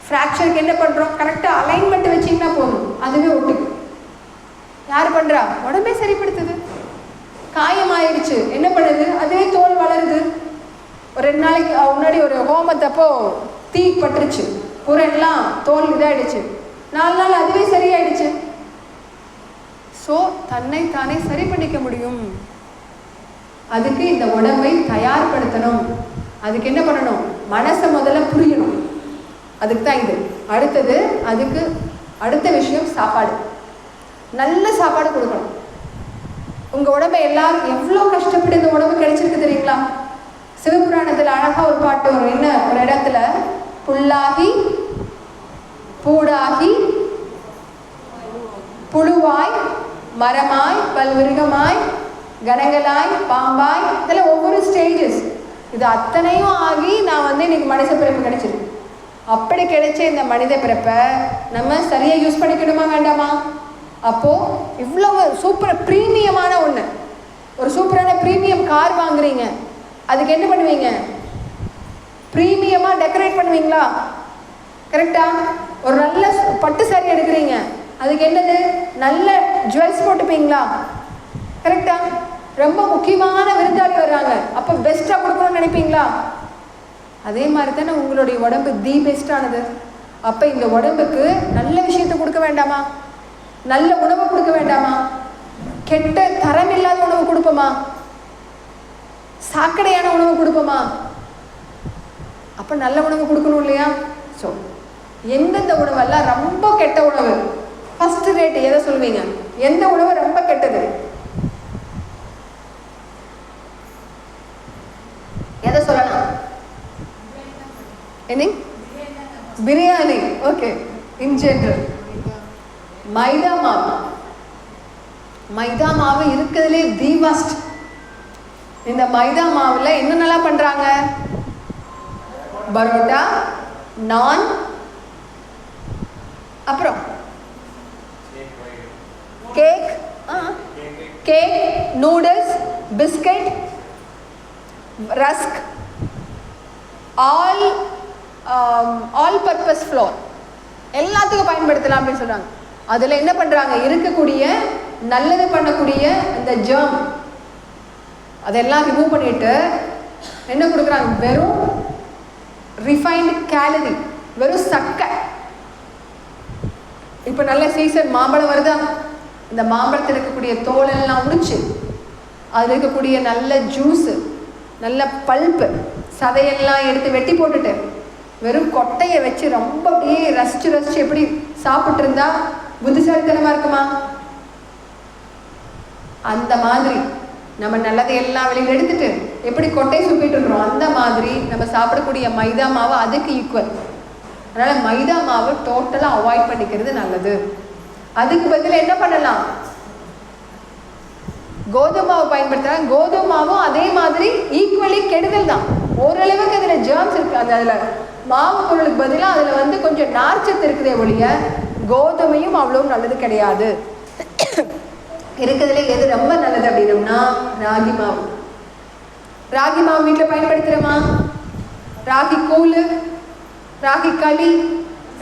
ஃப்ராக்சருக்கு என்ன பண்றோம்? கரெக்டா அலைன்மெண்ட் வச்சீங்கன்னா போதும், அதுவே ஒட்டுக்கும். யார் பண்றா? உடம்பே சரிப்படுத்துது. காயம் ஆயிடுச்சு, என்ன பண்ணுது? அதுவே தோல் வளருது. ஒரு 2 நாளைக்கு முன்னாடி ஒரு ஹோமத்தப்போ தீ பட்டுருச்சு, புறெல்லாம் தோல் இதாயிடுச்சு. 4 நாள் அதுவே சரியாயிடுச்சு. ஸோ தன்னைத்தானே சரி பண்ணிக்க முடியும். அதுக்கு இந்த உடம்பை தயார்படுத்தணும். அதுக்கு என்ன பண்ணணும்? மனசை முதல்ல புரியணும். அதுக்கு தான் இது. அடுத்தது, அதுக்கு அடுத்த விஷயம் சாப்பாடு. நல்ல சாப்பாடு கொடுக்கணும். உங்கள் உடம்பை எல்லாரும் எவ்வளோ கஷ்டப்பட்டு இந்த உடம்பு கிடைச்சிருக்கு தெரியுங்களா? சிவபுராணத்தில் அழகாக ஒரு பாட்டு வரும். என்ன ஒரு இடத்துல? புல்லாகி பூடாகி புழுவாய் மரமாய் பல்விருகமாய் கணங்களாய் பாம்பாய், இதெல்லாம் ஒவ்வொரு ஸ்டேஜஸ். இது அத்தனையும் ஆகி நான் இன்னைக்கு மனித பிறப்பு கிடைச்சிருக்கு. அப்படி கிடைச்ச இந்த மனித பிறப்பை நம்ம சரியாக யூஸ் பண்ணிக்கணுமா வேண்டாமா? அப்போது இவ்வளவு சூப்பர் ப்ரீமியமான ஒன்று, ஒரு சூப்பரான ப்ரீமியம் கார் வாங்குறீங்க, அதுக்கு என்ன பண்ணுவீங்க? ப்ரீமியமாக டெக்கரேட் பண்ணுவீங்களா? கரெக்டா? ஒரு நல்ல பட்டு சாரி எடுக்கிறீங்க, அதுக்கு என்னது? நல்ல ஜுவல்ஸ் போட்டுப்பீங்களா? கரெக்டா? ரொம்ப முக்கியமான விருந்தாளி வர்றாங்க, அப்போ பெஸ்ட்டாக கொடுக்கணும்னு நினைப்பீங்களா? அதே மாதிரி தானே உங்களுடைய உடம்பு தி பெஸ்டானது. அப்போ இந்த உடம்புக்கு நல்ல விஷயத்தை கொடுக்க வேண்டாமா? நல்ல உணவு கொடுக்க வேண்டாமா? கெட்ட தரம் இல்லாத உணவு கொடுப்போமா? சாக்கடையான உணவு கொடுப்போமா? அப்போ நல்ல உணவு கொடுக்கணும் இல்லையா? ஸோ எந்தெந்த உணவெல்லாம் ரொம்ப கெட்ட உணவு? ஃபர்ஸ்ட் ரேட் எதை சொல்வீங்க? எந்த உணவு ரொம்ப கெட்டது? எதை சொல்லலாம்? என்ன? பிரியாணி. ஓகே. இன் ஜெனரல் மைதா மாவு. மைதா மாவு இருக்கிறதுலே தி வர்ஸ்ட். இந்த மைதா மாவுல என்னென்னலாம் பண்றாங்க? பரோட்டா, நான், அப்புறம் cake, noodles, biscuit, rusk, all purpose floor எல்லாத்துக்கும் பயன்படுத்தலாம் அப்படின்னு சொல்றாங்க. அதுல என்ன பண்றாங்க? இருக்கக்கூடிய நல்லது பண்ணக்கூடிய இந்த ஜெர்ம் அதெல்லாம் ரிமூவ் பண்ணிட்டு என்ன கொடுக்குறாங்க? வெறும் ரிஃபைன்டு கேலரி, வெறும் சக்கை. இப்போ நல்ல சீசன் மாம்பழம் வருதா? இந்த மாம்பழத்தில் இருக்கக்கூடிய தோலெல்லாம் உரிச்சு அதில் இருக்கக்கூடிய நல்ல ஜூஸு, நல்ல பல்ப்பு, சதையெல்லாம் எடுத்து வெட்டி போட்டுட்டு வெறும் கொட்டையை வச்சு ரொம்ப அப்படியே ரசிச்சு ரசிச்சு எப்படி சாப்பிட்டு இருந்தா புத்திசாலித்தனமா இருக்குமா? அந்த மாதிரி நம்ம நல்லதை எல்லாம் வெளியில் எடுத்துட்டு எப்படி கொட்டையை சுப்பிட்டு இருக்கிறோம், அந்த மாதிரி நம்ம சாப்பிடக்கூடிய மைதா மாவு அதுக்கு ஈக்குவல். அதனால மைதா மாவு டோட்டலா அவாய்ட் பண்ணிக்கிறது நல்லது. அதுக்கு பதிலாக என்ன பண்ணலாம்? கோதுமை மாவு பயன்படுத்தலாம். கோதுமை மாவும் அதே மாதிரி ஈக்குவலி கெடுதல் தான். ஓரளவுக்கு அதில் ஜெர்ம்ஸ் இருக்கு. அந்த அதில் மாவு பொருளுக்கு பதிலாக அதில் வந்து கொஞ்சம் நார்ச்சத்து இருக்குதே ஒழிய கோதுமையும் அவ்வளோ நல்லது கிடையாது. இருக்கிறதுல எது ரொம்ப நல்லது அப்படின்னம்னா ராகி மாவு. ராகி மாவு வீட்டில் பயன்படுத்துகிறோமா? ராகி கூழ், ராகி களி,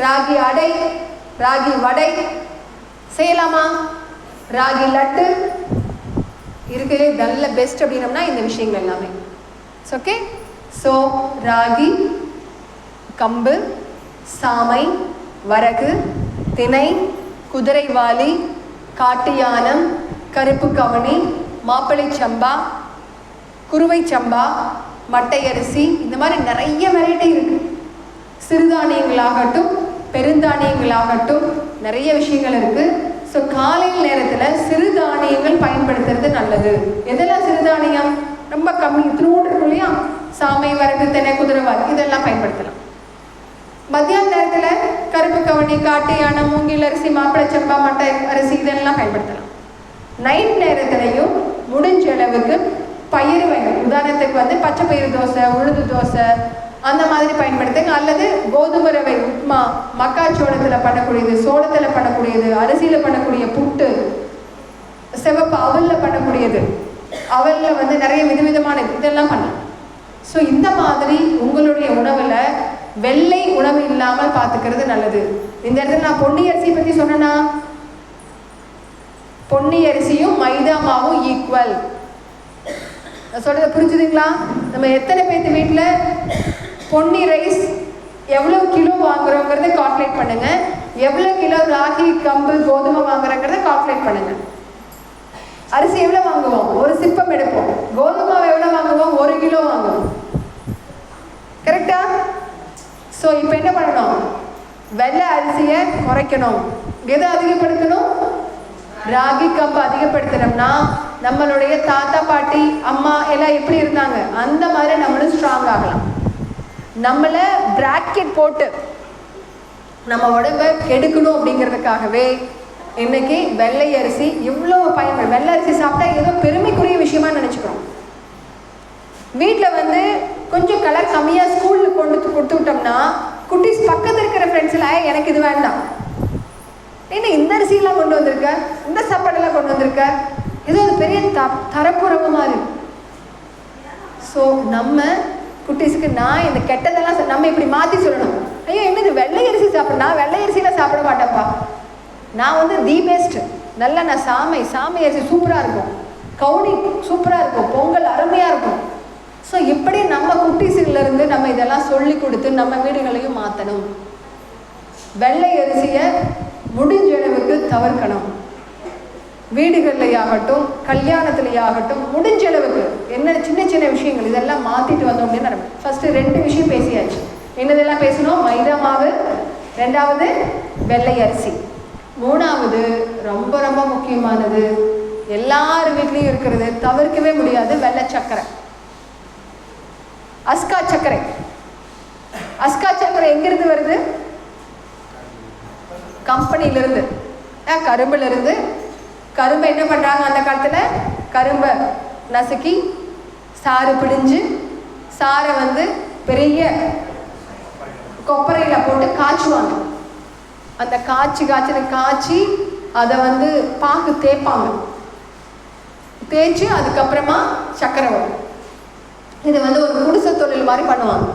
ராகி அடை, ராகி வடை செய்யலாமா? ராகி லட்டு இருக்கிறதே நல்ல பெஸ்ட் அப்படின்னம்னா இந்த விஷயங்கள் எல்லாமே. ஓகே. ஸோ ராகி, கம்பு, சாமை, வரகு, திணை, குதிரைவாலி, காட்டு யானம், கருப்பு கவனி, மாப்பிள்ளை சம்பா, குருவை சம்பா, மட்டை அரிசி, இந்த மாதிரி நிறைய வெரைட்டி இருக்கு. சிறுதானியங்களாகட்டும் பெருந்தானியங்களாகட்டும் நிறைய விஷயங்கள் இருக்கு. ஸோ காலையில் நேரத்தில் சிறுதானியங்கள் பயன்படுத்துறது நல்லது. எதெல்லாம் சிறுதானியம்? ரொம்ப கம்மி இத்தினோடு இருக்கும் இல்லையா? சாமை, வரகு, திணை, குதிரைவாலி இதெல்லாம் பயன்படுத்தலாம். மத்தியான நேரத்தில் கருப்பு கவனி, காட்டு யானை, மூங்கில் அரிசி, மாப்பிளச்சம்பா, மட்டை அரிசி இதெல்லாம் பயன்படுத்தலாம். நைட் நேரத்திலையும் முடிஞ்ச அளவுக்கு பயிர் வகை, உதாரணத்துக்கு வந்து பச்சை பயிறு தோசை, உளுந்து தோசை அந்த மாதிரி பயன்படுத்துங்க. அல்லது கோதுமை ரவை உப்மா, மக்காச்சோளத்தில் பண்ணக்கூடியது, சோளத்தில் பண்ணக்கூடியது, அரிசியில் பண்ணக்கூடிய புட்டு, சிவப்பு அவலில் பண்ணக்கூடியது, அவலில் வந்து நிறைய விதவிதமான இதெல்லாம் பண்ணலாம். ஸோ இந்த மாதிரி உங்களுடைய உணவில் வெள்ளை உணவு இல்லாமல் பார்த்துக்கிறது நல்லது. இந்த இடத்துல நான் பொன்னி அரிசி பற்றி சொன்னேன்னா, பொன்னி அரிசியும் மைதா மாவும் ஈக்குவல். சொல்றதை புரிஞ்சுதுங்களா? நம்ம எத்தனை பேர்த்து வீட்டில் பொன்னி ரைஸ் எவ்வளோ கிலோ வாங்குறோங்கிறத கால்குலேட் பண்ணுங்க. எவ்வளோ கிலோ ராகி, கம்பு, கோதுமை வாங்குறோங்கிறத கால்குலேட் பண்ணுங்க. அரிசி எவ்வளோ வாங்குவோம்? ஒரு சிப்பம் எடுப்போம். கோதுமை எவ்வளோ வாங்குவோம்? 1 கிலோ வாங்குவோம். கரெக்டா? ஸோ இப்போ என்ன பண்ணணும்? வெள்ளை அரிசியை குறைக்கணும். எதை அதிகப்படுத்தணும்? ராகி, கம்பு அதிகப்படுத்தினோம்னா நம்மளுடைய தாத்தா, பாட்டி, அம்மா எல்லாம் எப்படி இருந்தாங்க அந்த மாதிரி நம்மளும் ஸ்ட்ராங் ஆகலாம். நம்மளை பிராக்கெட் போட்டு நம்ம உடம்பை கெடுக்கணும் அப்படிங்கிறதுக்காகவே இன்னைக்கு வெள்ளை அரிசி இவ்வளோ பயன்படும். வெள்ளை அரிசி சாப்பிட்டா ஏதோ பெருமைக்குரிய விஷயமா நினச்சிக்கிறோம். வீட்டில் வந்து கொஞ்சம் கலர் கம்மியாக ஸ்கூலில் கொடுத்து விட்டோம்னா குட்டீஸ் பக்கத்தில் இருக்கிற ஃப்ரெண்ட்ஸில் எனக்கு இது வேண்டாம், என்ன இந்த அரிசியெல்லாம் கொண்டு வந்திருக்க, இந்த சாப்பாடெல்லாம் கொண்டு வந்திருக்க, ஏதோ அது பெரிய தரக்குறவு மாதிரி. ஸோ நம்ம குட்டீஸுக்கு நான் இந்த கெட்டதெல்லாம் நம்ம இப்படி மாற்றி சொல்லணும். ஐயோ என்னது வெள்ளை அரிசி சாப்பிட, நான் வெள்ளை அரிசியில் சாப்பிட மாட்டேன்ப்பா, நான் வந்து தி பெஸ்ட், நல்லா நான் சாமை அரிசி சூப்பராக இருக்கும், கவுனி சூப்பராக இருக்கும், பொங்கல் அருமையாக இருக்கும். ஸோ இப்படி நம்ம குட்டீஸுலேருந்து நம்ம இதெல்லாம் சொல்லி கொடுத்து நம்ம வீடுகளையும் மாற்றணும். வெள்ளை அரிசியை முடிஞ்ச அளவுக்கு தவிர்க்கணும். வீடுகள்லையாகட்டும் கல்யாணத்துலையாகட்டும் முடிஞ்ச அளவுக்கு என்ன சின்ன சின்ன விஷயங்கள் இதெல்லாம் மாற்றிட்டு வந்தோம் அப்படின்னு நம்ம ஃபஸ்ட்டு 2 விஷயம் பேசியாச்சு. என்னதெல்லாம் பேசணும்? மைதா மாவு, ரெண்டாவது வெள்ளை அரிசி, மூணாவது ரொம்ப ரொம்ப முக்கியமானது எல்லார் வீட்லேயும் இருக்கிறது, தவிர்க்கவே முடியாது, வெள்ளை சர்க்கரை, அஸ்கா சர்க்கரை. அஸ்கா சர்க்கரை எங்கிருந்து வருது? கம்பெனியிலிருந்து, கரும்புலேருந்து. கரும்பை என்ன பண்ணுறாங்க அந்த காலத்தில்? கரும்பை நசுக்கி சாறு பிடிஞ்சு சாரை வந்து பெரிய கொப்பரையில் போட்டு காய்ச்சுவாங்க. அந்த காய்ச்சி அதை வந்து பாகு தேய்ப்பாங்க. தேய்ச்சி அதுக்கப்புறமா சர்க்கரை வரும். இது வந்து ஒரு குடிசை தொழில் மாதிரி பண்ணுவாங்க.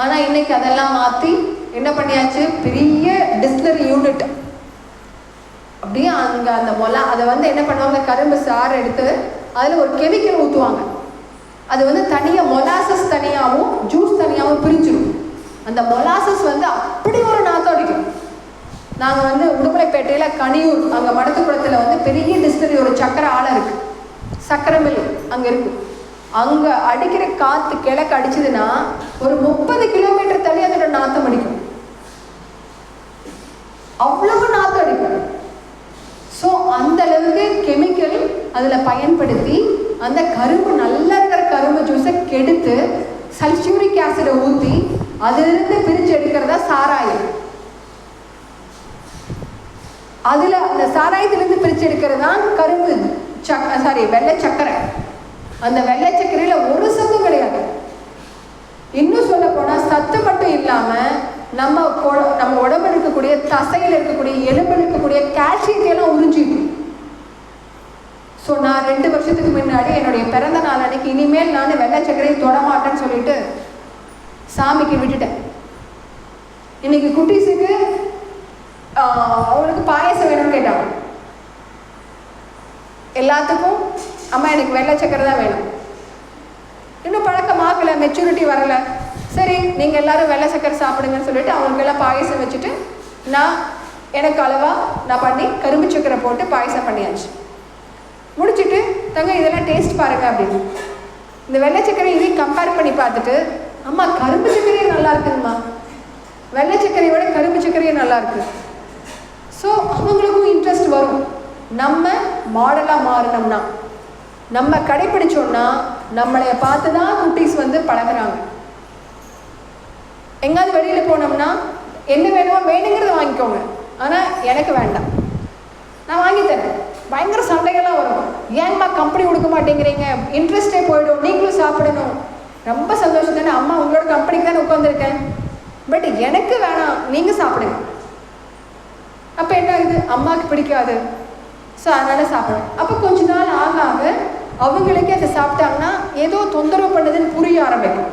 ஆனால் இன்னைக்கு அதெல்லாம் மாற்றி என்ன பண்ணியாச்சு, பெரிய டிஸ்டிலரி யூனிட். அப்படியே அங்கே அந்த அதை வந்து என்ன பண்ணுவாங்க, கரும்பு சாறு எடுத்து அதில் ஒரு கெமிக்கல் ஊற்றுவாங்க. அது வந்து தனியாக மொலாசஸ் தனியாகவும் ஜூஸ் தனியாகவும் பிரிஞ்சிடும். அந்த மொலாசஸ் வந்து அப்படி ஒரு நாத்தம் அடிக்கும். நாங்கள் வந்து உடுமலைப்பேட்டையில் கனியூர் அங்கே மடத்துக்குளத்தில் வந்து பெரிய டிஸ்டிலரி ஒரு சக்கரை ஆலை இருக்குது, சக்கரை மில் அங்கே இருக்குது. அங்கே அடிக்கிற காற்று கிழக்கு அடிச்சதுன்னா ஒரு 30 கிலோமீட்டர் தள்ளி அதோட நாத்தம் அடிக்கும். அவ்வளவு நாத்தம் அடிக்கும். ஸோ அந்த அளவுக்கு கெமிக்கல் அதில் பயன்படுத்தி அந்த கரும்பு, நல்லா இருக்கிற கரும்பு ஜூஸை கெடுத்து சல்ஃபியூரிக் ஆசிடை ஊற்றி அதிலிருந்து பிரித்து எடுக்கிறதா சாராயம். அதில் அந்த சாராயத்திலிருந்து பிரித்து எடுக்கிறது தான் கரும்பு வெள்ளை சர்க்கரை. அந்த வெள்ளை சர்க்கரையில் ஒரு சத்தும் கிடையாது. இன்னும் சொல்ல போனால் சத்து மட்டும் இல்லாமல் நம்ம உடம்புல இருக்கக்கூடிய தசையில் இருக்கக்கூடிய எலும்பில் இருக்கக்கூடிய கால்சியத்தையெல்லாம் உறிஞ்சிடும். ஸோ நான் 2 வருஷத்துக்கு முன்னாடி என்னுடைய பிறந்த நாள் அன்னைக்கு இனிமேல் நான் வெள்ளை சர்க்கரையை தொடமாட்டேன்னு சொல்லிட்டு சாமிக்கு விட்டுட்டேன். இன்னைக்கு குட்டீஸுக்கு அவங்களுக்கு பாயசம் வேணும்னு கேட்டாங்க. எல்லாத்துக்கும் அம்மா எனக்கு வெள்ளை சர்க்கரை தான் வேணும். இன்னும் பழக்கமாகலை, மெச்சூரிட்டி வரலை. சரி நீங்கள் எல்லோரும் வெள்ளை சர்க்கரை சாப்பிடுங்கன்னு சொல்லிட்டு அவங்களுக்கெல்லாம் பாயசம் வச்சுட்டு எனக்கு அளவாக நான் பண்ணி கரும்பு சர்க்கரை போட்டு பாயசம் பண்ணியாச்சு. முடிச்சுட்டு தங்க இதெல்லாம் டேஸ்ட் பாருங்க அப்படின்னு இந்த வெள்ளை சர்க்கரை இதையும் கம்பேர் பண்ணி பார்த்துட்டு, அம்மா கரும்பு சர்க்கரையே நல்லா இருக்குங்கம்மா, வெள்ளை சர்க்கரையோட கரும்பு சர்க்கரையே நல்லா இருக்கு. ஸோ அவங்களுக்கும் இன்ட்ரெஸ்ட் வரும். நம்ம மாடலாக மாறினோம்னா, நம்ம கடைப்பிடிச்சோம்னா நம்மளைய பார்த்து தான் குட்டீஸ் வந்து பழகுறாங்க. எங்காவது வெளியில் போனோம்னா என்ன வேணுமோ வேணுங்கிறத வாங்கிக்கோங்க, ஆனால் எனக்கு வேண்டாம், நான் வாங்கி தரேன். பயங்கர சண்டைகள்லாம் வரும். ஏன்மா கம்பெனி கொடுக்க மாட்டேங்கிறீங்க, இன்ட்ரெஸ்டே போயிடும், நீங்களும் சாப்பிடணும். ரொம்ப சந்தோஷம் தானே, அம்மா உங்களோட கம்பெனிக்கு தானே உட்காந்துருக்கேன், பட் எனக்கு வேணாம், நீங்கள் சாப்பிடுங்க. அப்போ என்ன ஆகுது, அம்மாவுக்கு பிடிக்காது, ஸோ அதனால் சாப்பிடுவேன். அப்போ கொஞ்ச நாள் ஆக ஆக அவங்களுக்கே அதை சாப்பிட்டாங்கன்னா ஏதோ தொந்தரவு பண்ணுதுன்னு புரிய ஆரம்பிக்கும்.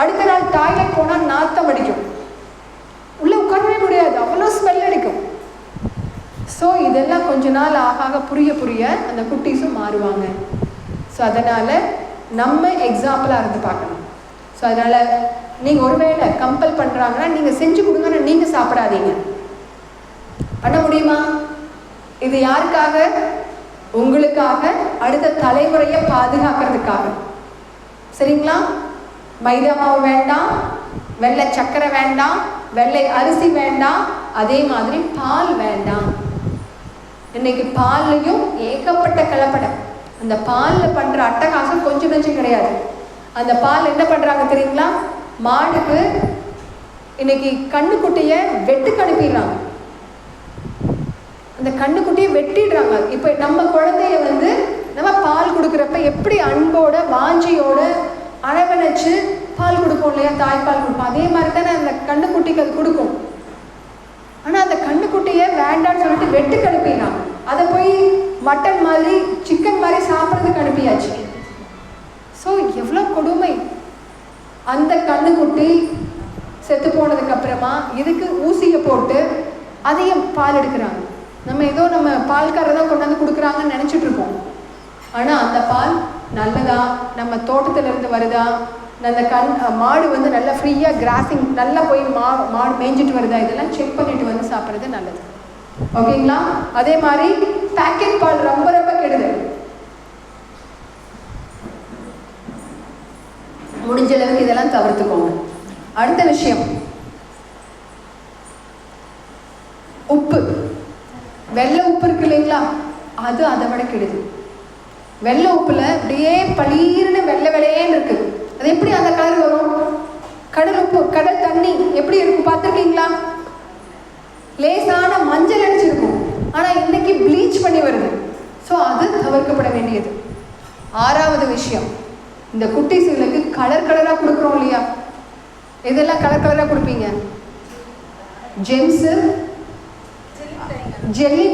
அடுத்த நாள் டாய்லெட் போனால் நாத்தம் அடிக்கும், உள்ளே உட்காரவே முடியாது, அவ்வளோ ஸ்மெல் அடிக்கும். ஸோ இதெல்லாம் கொஞ்ச நாள் ஆக புரிய புரிய அந்த குட்டீஸும் மாறுவாங்க. ஸோ அதனால் நம்ம எக்ஸாம்பிளாக இருந்து பார்க்கணும். ஸோ அதனால் நீங்கள் ஒருவேளை கம்பல் பண்ணுறாங்கன்னா நீங்கள் செஞ்சு கொடுங்கன்னா நீங்கள் சாப்பிடாதீங்க. பண்ண முடியுமா? இது யாருக்காக? உங்களுக்காக, அடுத்த தலைமுறையை பாதுகாக்கிறதுக்காக. சரிங்களா? மைதா மாவு வேண்டாம், வெள்ளை சர்க்கரை வேண்டாம், வெள்ளை அரிசி வேண்டாம், அதே மாதிரி பால் வேண்டாம். இன்னைக்கு பால்லையும் ஏகப்பட்ட கலப்படம். அந்த பாலில் பண்ணுற அட்டகாசம் கொஞ்சம் கொஞ்சம் கிடையாது. அந்த பால் என்ன பண்ணுறாங்க தெரியுங்களா? மாடுக்கு இன்னைக்கு கண்ணுக்குட்டியை வெட்டுக்கு அனுப்பிடுறாங்க. அந்த கண்ணுக்குட்டியை வெட்டிடுறாங்க. இப்போ நம்ம குழந்தைய வந்து நம்ம பால் கொடுக்குறப்ப எப்படி அன்போட வாஞ்சியோட அரவணைச்சு பால் கொடுப்போம் இல்லையா, தாய்ப்பால் கொடுப்போம், அதே மாதிரி தானே அந்த கண்ணுக்குட்டிக்கு அது கொடுக்கும். ஆனால் அந்த கண்ணுக்குட்டியை வேண்டான்னு சொல்லிட்டு வெட்டுக்கு அனுப்பிடலாம். அதை போய் மட்டன் மாதிரி சிக்கன் மாதிரி சாப்பிட்றதுக்கு அனுப்பியாச்சு. ஸோ எவ்வளோ கொடுமை. அந்த கண்ணுக்குட்டி செத்து போனதுக்கு அப்புறமா இதுக்கு ஊசியை போட்டு அதையும் பால் எடுக்கிறாங்க. நம்ம ஏதோ நம்ம பால்காரர் தான் கொண்டாந்து கொடுக்குறாங்கன்னு நினச்சிட்டு இருக்கோம். ஆனால் அந்த பால் நல்லதா, நம்ம தோட்டத்திலேருந்து வருதா, அந்த மாடு வந்து நல்லா ஃப்ரீயாக கிராசிங் நல்லா போய் மாடு மேய்ஞ்சிட்டு வருதா, இதெல்லாம் செக் பண்ணிட்டு வந்து சாப்பிட்றது நல்லது. ஓகேங்களா? அதே மாதிரி பேக்கெட் பால் ரொம்ப ரொம்ப கெடுதல். முடிஞ்ச அளவுக்கு இதெல்லாம் தவிர்த்துக்கோங்க. அடுத்த விஷயம், வெள்ளை உப்பு இருக்கு இல்லைங்களா, அது அதை விட கெடுது. வெள்ளை உப்புல அப்படியே பளீர்னு வெள்ளை வெள்ளையேன்னு இருக்கு. அது எப்படி அந்த கலர் வரும்? கடல் உப்பு, கடல் தண்ணி எப்படி இருக்கும் பார்த்துருக்கீங்களா? லேசான மஞ்சள் அடிச்சிருக்கும். ஆனால் இன்னைக்கு ப்ளீச் பண்ணி வருது. ஸோ அது தவிர்க்கப்பட வேண்டியது. 6வது விஷயம், இந்த குட்டீஸுகளுக்கு கலர் கலராக கொடுக்குறோம் இல்லையா? எதெல்லாம் கலர் கலராக கொடுப்பீங்க? ஜெம்ஸு, ஜெல்லி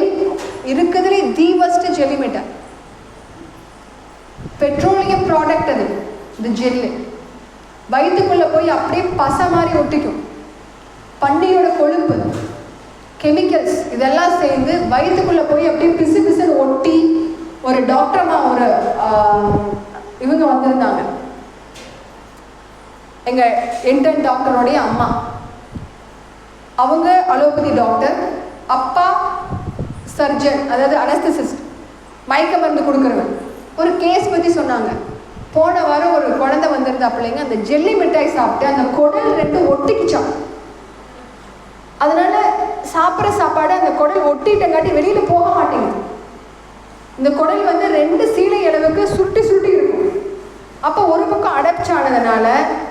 இருக்குதுலே தி ஃபர்ஸ்ட் ஜெல்லி மிட்டாய். பெட்ரோலியம் ப்ராடக்ட் அது. இந்த ஜெல்லு வயிற்றுக்குள்ள போய் அப்படியே பசை மாதிரி ஒட்டிக்கும். பன்னியோட கொழுப்பு, கெமிக்கல்ஸ் இதெல்லாம் சேர்ந்து வயிற்றுக்குள்ள போய் அப்படியே பிசு பிசுன்னு ஒட்டி. ஒரு டாக்டர்மா ஒரு இவங்க வந்திருந்தாங்க, எங்க இன்டர்ன் டாக்டரோடைய அம்மா. அவங்க அலோபதி டாக்டர், அப்பா சர்ஜன், அதாவது அனஸ்தசிஸ்ட், மயக்க மருந்து கொடுக்குறவன். ஒரு கேஸ் பற்றி சொன்னாங்க. போன வாரம் ஒரு குழந்தை வந்திருந்தா பிள்ளைங்க, அந்த ஜெல்லி மிட்டாய் சாப்பிட்டு அந்த குடல் 2 ஒட்டிக்குச்சான். அதனால சாப்பிட்ற சாப்பாடு அந்த குடல் ஒட்டிட்டங்காட்டி வெளியில போக மாட்டேங்குது. இந்த குடல் வந்து 2 சீலை அளவுக்கு சுட்டி சுட்டி இருக்கும். அப்போ ஒரு பக்கம் அடைச்சானதுனால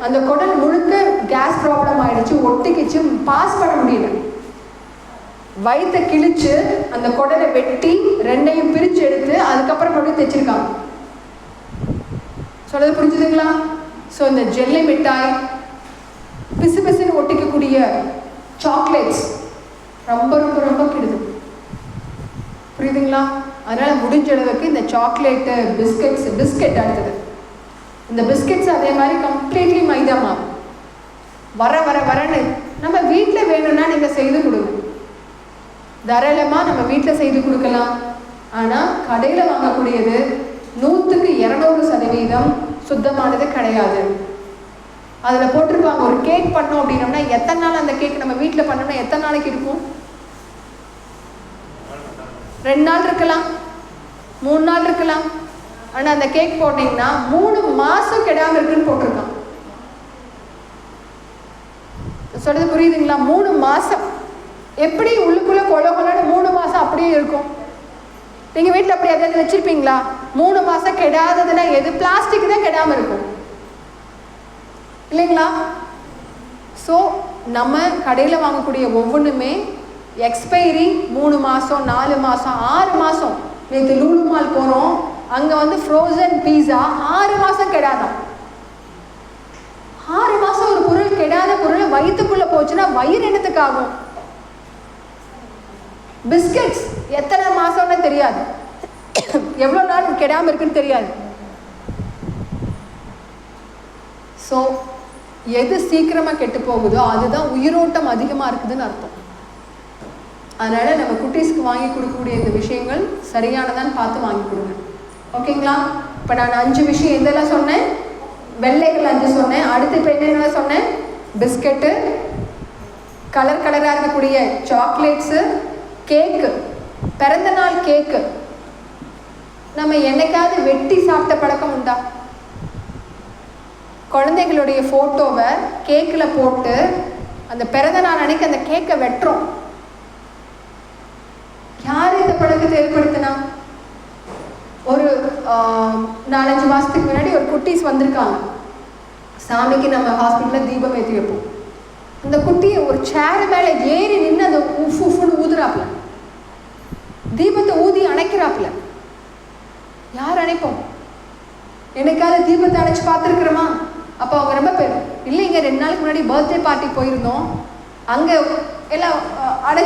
அந்த குடல் முழுக்க கேஸ் ப்ராப்ளம் ஆயிடுச்சு, ஒட்டிக்கிச்சு, பாஸ் பண்ண முடியல. வயிற்றை கிழிச்சு அந்த குடலை வெட்டி 2ஐயும் பிரித்து எடுத்து அதுக்கப்புறம் கொண்டு தைச்சிருக்காங்க. சொல்றது புரிஞ்சுதுங்களா? ஸோ இந்த ஜெல்லி மிட்டாய், பிசு பிசுன்னு ஒட்டிக்கக்கூடிய சாக்லேட்ஸ் ரொம்ப ரொம்ப ரொம்ப கெடுது. புரியுதுங்களா? அதனால முடிஞ்ச அளவுக்கு இந்த சாக்லேட்டு, பிஸ்கெட் அடுத்தது. இந்த பிஸ்கெட்ஸ் அதே மாதிரி கம்ப்ளீட்லி மைதா மாவு. வரன்னு நம்ம வீட்டில் வேணும்னா நீங்கள் செய்து கொடுங்க, தாராளமாக நம்ம வீட்டில் செய்து கொடுக்கலாம். ஆனால் கடையில் வாங்கக்கூடியது 100க்கு 200% சுத்தமானது கிடையாது. அதில் போட்டிருப்பாங்க ஒரு கேக் பண்ணோம் அப்படின்னோம்னா எத்தனை நாள் அந்த கேக் நம்ம வீட்டில் பண்ணோம்னா எத்தனை நாளைக்கு இருக்கும்? 2 நாள் இருக்கலாம், 3 நாள் இருக்கலாம். ஆனால் அந்த கேக் போட்டிங்கன்னா 3 மாதம் கெடாமல் இருக்குன்னு போட்டிருக்கான். சொல்றது புரியுதுங்களா? 3 மாதம். எப்படி உள்ளுக்குள்ளே கொலன்னு 3 மாதம் அப்படியே இருக்கும்? நீங்கள் வீட்டில் அப்படி எதாவது வச்சுருப்பீங்களா? 3 மாதம் கெடாததுன்னா எது? பிளாஸ்டிக் தான் கெடாமல் இருக்கும் இல்லைங்களா? ஸோ நம்ம கடையில் வாங்கக்கூடிய ஒவ்வொன்றுமே எக்ஸ்பைரி 3 மாதம், 4 மாதம், 6 மாதம். நேற்று லூலு மால் போகிறோம், அங்கே வந்து ஃப்ரோசன் பீஸா 6 மாதம் கெடாதான். 6 மாதம் ஒரு பொருள் கெடாத பொருள் வயிற்றுக்குள்ளே போச்சுன்னா வயிறு என்னத்துக்கு ஆகும்? பிஸ்கெட்ஸ் எத்தனை மாதம்னு தெரியாது, எவ்வளோ நாள் கெடாமல் இருக்குன்னு தெரியாது. ஸோ எது சீக்கிரமாக கெட்டு போகுதோ அதுதான் உயிரோட்டம் அதிகமாக இருக்குதுன்னு அர்த்தம். அதனால் நம்ம குட்டீஸ்க்கு வாங்கி கொடுக்கக்கூடிய இந்த விஷயங்கள் சரியானதான்னு பார்த்து வாங்கி கொடுங்க. ஓகேங்களா? இப்போ நான் 5 விஷயம் எதெல்லாம் சொன்னேன்? வெள்ளைகள் 5 சொன்னேன். அடுத்து இப்போ என்னென்ன சொன்னேன்? பிஸ்கெட்டு, கலர் கலராக இருக்கக்கூடிய சாக்லேட்ஸு, கேக்கு, பிறந்த நாள் கேக்கு. நம்ம என்னைக்காவது வெட்டி சாப்பிட்ட பழக்கம் உண்டா? குழந்தைகளுடைய ஃபோட்டோவை கேக்கில் போட்டு அந்த பிறந்த நாள் அன்னைக்கு அந்த கேக்கை வெட்டுறோம். யார் இந்த பழக்கத்தை ஏற்படுத்தினா? ஒரு 4-5 மாதத்துக்கு முன்னாடி ஒரு குட்டீஸ் வந்திருக்காங்க. சாமிக்கு நம்ம ஹாஸ்பிட்டலில் தீபம் ஏற்றி வைப்போம். அந்த குட்டியை ஒரு சேர் மேலே ஏறி நின்று அந்த உஃப்னு ஊதுறாப்புல, தீபத்தை ஊதி அணைக்கிறாப்புல. யார் அணைப்போம்? என்னைக்காவது தீபத்தை அணைச்சி பார்த்துருக்குறோமா? அப்போ அவங்க ரொம்ப பேர் இல்லைங்க, 2 நாளுக்கு முன்னாடி பர்த்டே பார்ட்டி போயிருந்தோம், அங்கே எல்லாம் அடை